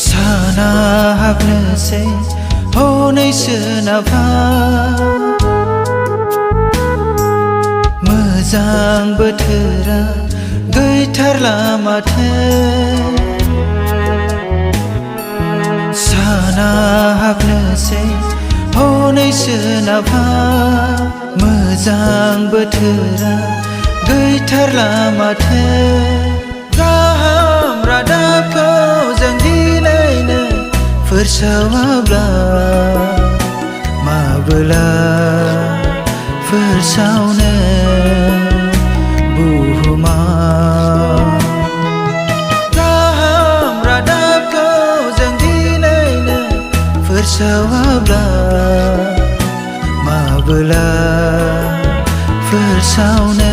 साना हाबनोसै हनै सोनाबहा मोजां बोथोरा गैथारला माथो साना हाबनोसै हनै सोनाबहा मोजां बोथोरा गैथारला माथो गाहाम रादाबखौ जों दिनैनो फोसावाब्ला माबोला फोसावनो बुहुमा गाहाम रादाबखौ जों दिनैनो फोसावाब्ला माबोला फोसावनो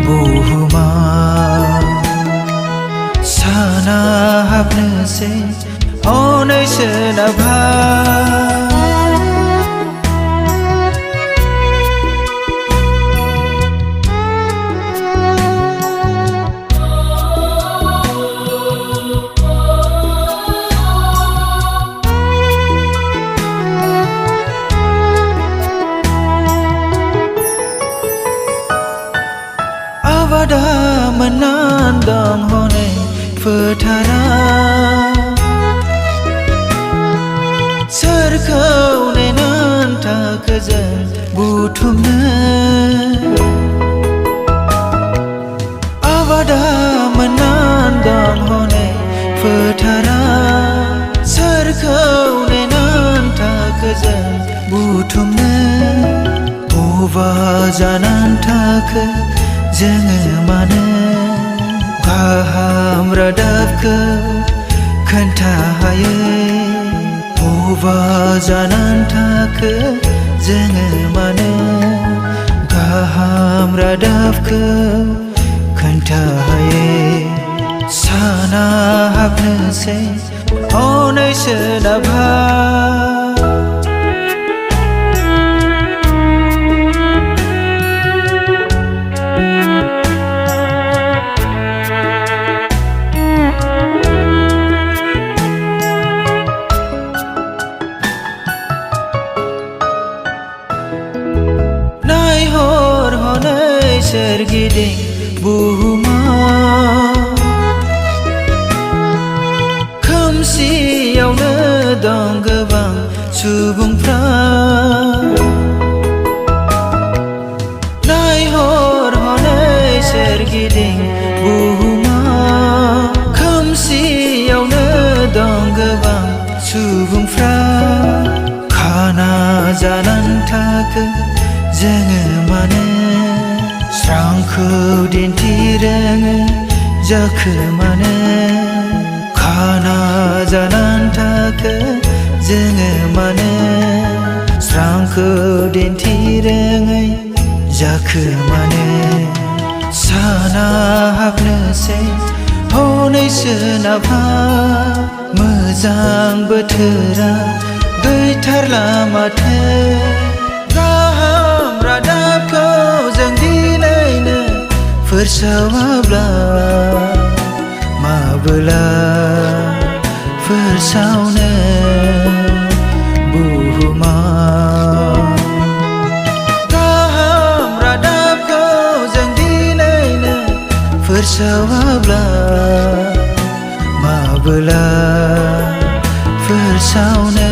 बुहुमा साना हाबनोसै हनै सोनाबहा आबादा मोननान दं हनै फोथारा सोरखौ नेनान थाखो जों बुथुमनो आबादा मोननान दं हनै फोथारा सोरखौ नेनान थाखो जों बुथुमनो बबा जानान थाखो जोङो मानो गाहाम रादाबखौ खोन्थाहायै बबा जानान थाखो जोङो मानो गाहाम रादाबखौ खोन्थाहायै साना हाबनोसै हनै सोनाबहा नायहर हनै सोरगिदिं बुहुमा खोमसियावनो दं गोबां सुबुंफ्रा नायहर हनै सोरगिदिं बुहुमा खोमसियावनो दं गोबां सुबुंफ्रा खाना जानान थाखो जोङो मानो स्रांखौ दिन्थिरोङो जाखो मानो खाना जानान थाखो जोङो मानो स्रांखौ दिन्थिरोङै जाखो मानो साना हाबनोसै हनै सोनाबहा मोजां बोथोरा गैथारला माथो गाहाम रादाबखौ जों दिनैनो फोसावाब्ला माबोला फोसावनो बुहुमा गाहाम रादाबखौ जों दिनैनो फोसावाब्ला माबोला फोसावनो